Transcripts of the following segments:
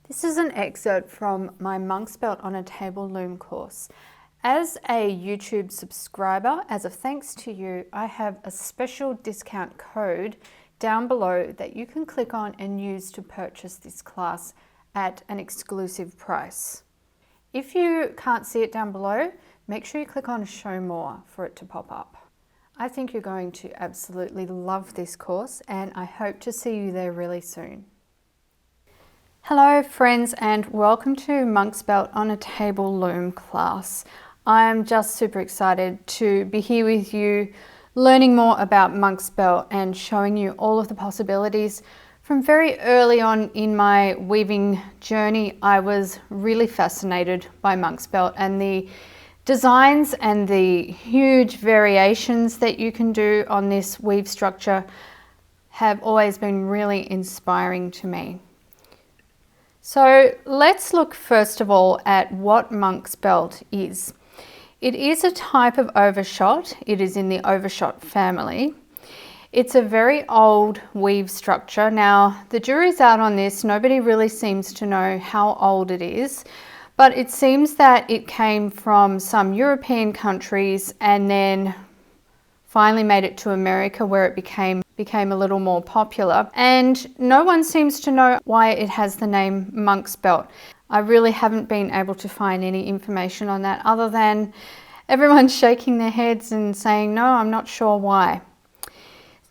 This is an excerpt from my Monk's Belt on a Table Loom course. As a YouTube subscriber, as a thanks to you, I have a special discount code down below that you can click on and use to purchase this class at an exclusive price. If you can't see it down below, make sure you click on Show More for it to pop up. I think you're going to absolutely love this course, and I hope to see you there really soon. Hello friends, and welcome to Monk's Belt on a Table Loom class. I'm just super excited to be here with you, learning more about Monk's Belt and showing you all of the possibilities. From very early on in my weaving journey, I was really fascinated by Monk's Belt and the designs and the huge variations that you can do on this weave structure have always been really inspiring to me. So let's look first of all at what Monk's Belt is. It is a type of overshot. It is in the Overshot family. It's a very old weave structure. Now, the jury's out on this. Nobody really seems to know how old it is, but it seems that it came from some European countries and then finally made it to America, where it became a little more popular. And no one seems to know why it has the name Monk's Belt. I really haven't been able to find any information on that, other than everyone's shaking their heads and saying, no, I'm not sure why.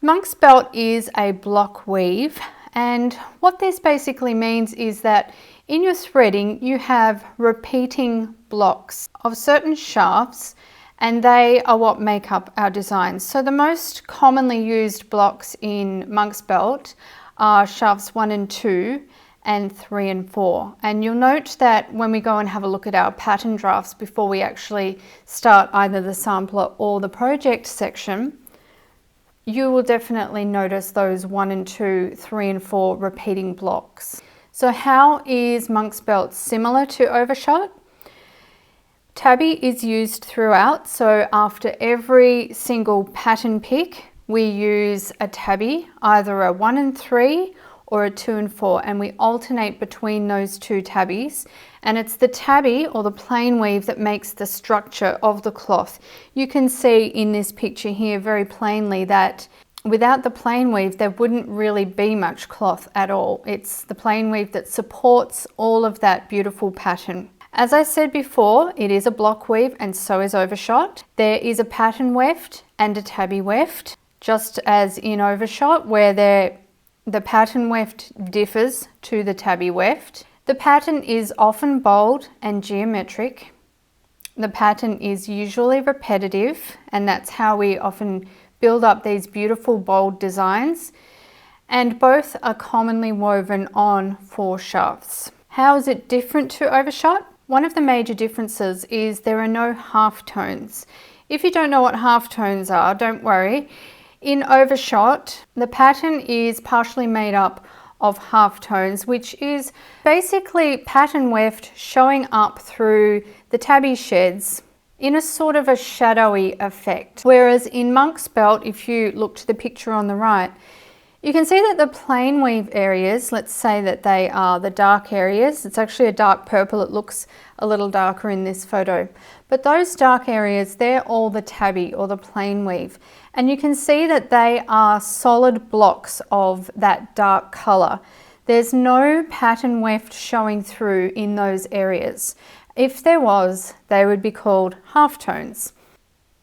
Monk's Belt is a block weave, and what this basically means is that in your threading you have repeating blocks of certain shafts, and they are what make up our designs. So the most commonly used blocks in Monk's Belt are shafts 1 and 2 and 3 and 4. And you'll note that when we go and have a look at our pattern drafts before we actually start either the sampler or the project section, you will definitely notice those 1 and 2, 3 and 4 repeating blocks. So how is Monk's Belt similar to Overshot? Tabby is used throughout, so after every single pattern pick we use a tabby, either a 1 and 3 or a 2 and 4, and we alternate between those two tabbies, and it's the tabby or the plain weave that makes the structure of the cloth. You can see in this picture here very plainly that without the plain weave there wouldn't really be much cloth at all. It's the plain weave that supports all of that beautiful pattern. As I said before, it is a block weave, and so is Overshot. There is a pattern weft and a tabby weft, just as in Overshot, where the pattern weft differs to the tabby weft. The pattern is often bold and geometric. The pattern is usually repetitive, and that's how we often build up these beautiful bold designs. And both are commonly woven on 4 shafts. How is it different to Overshot? One of the major differences is there are no halftones. If you don't know what halftones are, don't worry. In Overshot, the pattern is partially made up of halftones, which is basically pattern weft showing up through the tabby sheds in a sort of a shadowy effect. Whereas in Monk's Belt, if you look to the picture on the right, you can see that the plain weave areas, let's say that they are the dark areas. It's actually a dark purple. It looks a little darker in this photo. But those dark areas, they're all the tabby or the plain weave. And you can see that they are solid blocks of that dark color. There's no pattern weft showing through in those areas. If there was, they would be called halftones.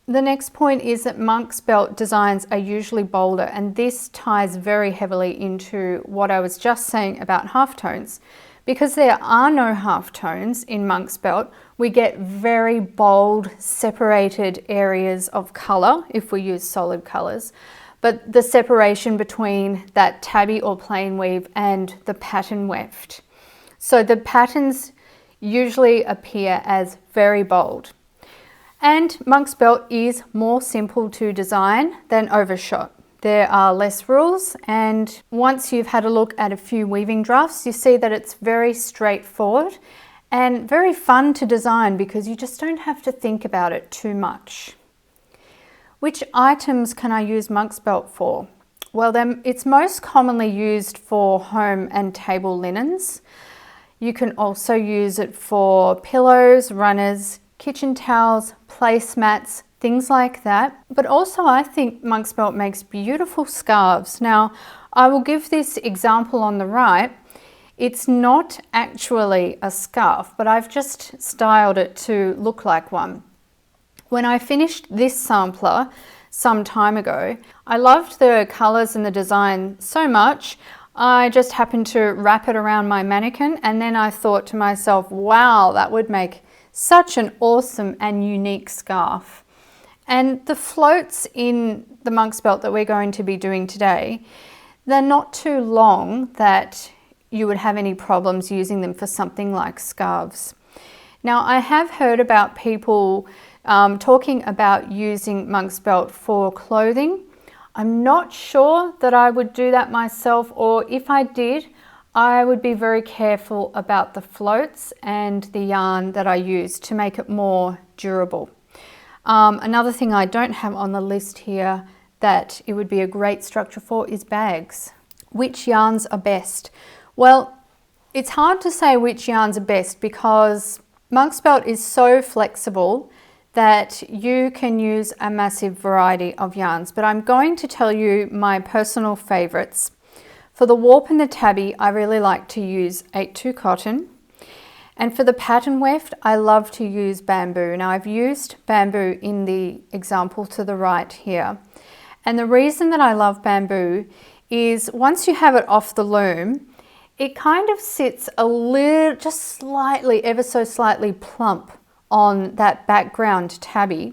The next point is that Monk's Belt designs are usually bolder, and this ties very heavily into what I was just saying about halftones. Because there are no halftones in Monk's Belt, we get very bold, separated areas of colour if we use solid colours. But the separation between that tabby or plain weave and the pattern weft. So the patterns usually appear as very bold. And Monk's Belt is more simple to design than Overshot. There are less rules, and once you've had a look at a few weaving drafts, you see that it's very straightforward and very fun to design because you just don't have to think about it too much. Which items can I use Monk's Belt for? Well, it's most commonly used for home and table linens. You can also use it for pillows, runners, kitchen towels, placemats, things like that. But also I think monk's belt makes beautiful scarves. Now, I will give this example on the right. It's not actually a scarf, but I've just styled it to look like one. When I finished this sampler some time ago, I loved the colors and the design so much, I just happened to wrap it around my mannequin, and then I thought to myself, wow, that would make such an awesome and unique scarf. And the floats in the monk's belt that we're going to be doing today, they're not too long that you would have any problems using them for something like scarves. Now, I have heard about people talking about using monk's belt for clothing. I'm not sure that I would do that myself, or if I did, I would be very careful about the floats and the yarn that I use to make it more durable. Another thing I don't have on the list here that it would be a great structure for is bags. Which yarns are best? Well, it's hard to say which yarns are best because monk's belt is so flexible that you can use a massive variety of yarns, but I'm going to tell you my personal favorites. For the warp and the tabby, I really like to use 8/2 cotton. And for the pattern weft, I love to use bamboo. Now, I've used bamboo in the example to the right here. And the reason that I love bamboo is once you have it off the loom, it kind of sits a little, just slightly, ever so slightly plump on that background tabby,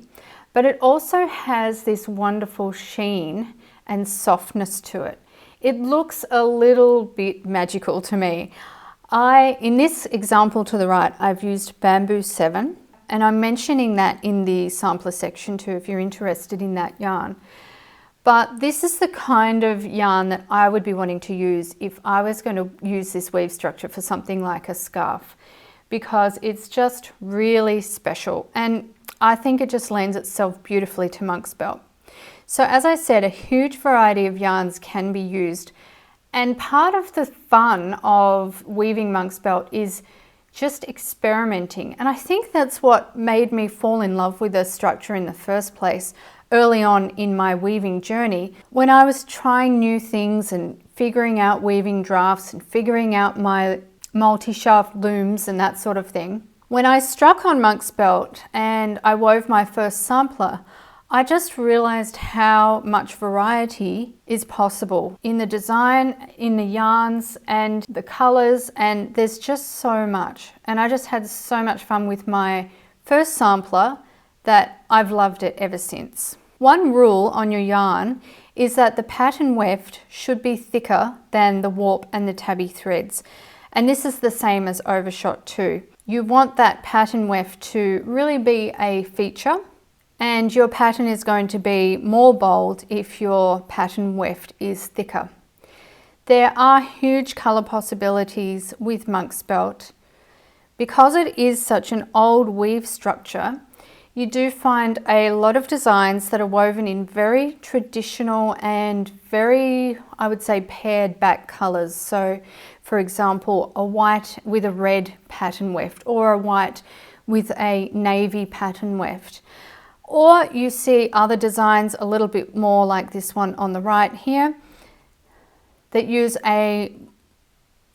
but it also has this wonderful sheen and softness to it. It looks a little bit magical to me. In this example to the right, I've used bamboo 7, and I'm mentioning that in the sampler section too if you're interested in that yarn. But this is the kind of yarn that I would be wanting to use if I was going to use this weave structure for something like a scarf, because it's just really special and I think it just lends itself beautifully to monk's belt. So as I said, a huge variety of yarns can be used, and part of the fun of weaving monk's belt is just experimenting, and I think that's what made me fall in love with the structure in the first place early on in my weaving journey, when I was trying new things and figuring out weaving drafts and figuring out my multi-shaft looms and that sort of thing. When I struck on monk's belt and I wove my first sampler, I just realized how much variety is possible in the design, in the yarns and the colors, and there's just so much. And I just had so much fun with my first sampler that I've loved it ever since. One rule on your yarn is that the pattern weft should be thicker than the warp and the tabby threads. And this is the same as Overshot too. You want that pattern weft to really be a feature, and your pattern is going to be more bold if your pattern weft is thicker. There are huge colour possibilities with monk's belt. Because it is such an old weave structure, you do find a lot of designs that are woven in very traditional and very, I would say, pared back colours. So, for example, a white with a red pattern weft, or a white with a navy pattern weft. Or you see other designs a little bit more like this one on the right here that use a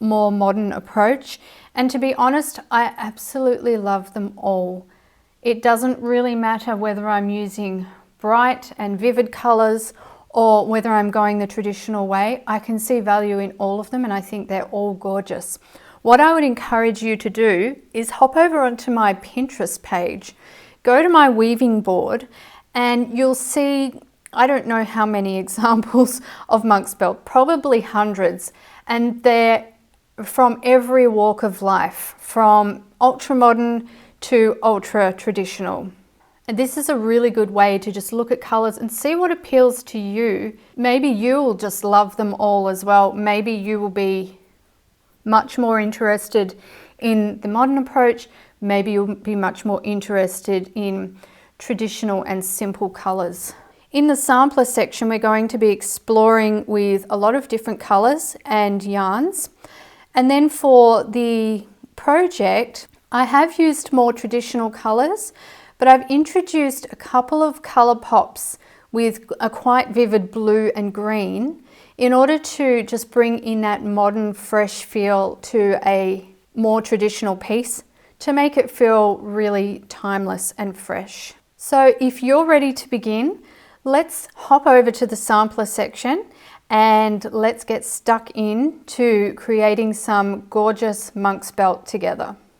more modern approach. And to be honest, I absolutely love them all. It doesn't really matter whether I'm using bright and vivid colours or whether I'm going the traditional way. I can see value in all of them, and I think they're all gorgeous. What I would encourage you to do is hop over onto my Pinterest page, go to my weaving board, and you'll see, I don't know how many examples of monk's belt, probably hundreds, and they're from every walk of life, from ultra modern to ultra traditional. And this is a really good way to just look at colours and see what appeals to you. Maybe you will just love them all as well. Maybe you will be much more interested in the modern approach. Maybe you'll be much more interested in traditional and simple colours. In the sampler section, we're going to be exploring with a lot of different colours and yarns. And then for the project, I have used more traditional colours, but I've introduced a couple of colour pops with a quite vivid blue and green in order to just bring in that modern, fresh feel to a more traditional piece to make it feel really timeless and fresh. So if you're ready to begin, let's hop over to the sampler section and let's get stuck in to creating some gorgeous monk's belt together.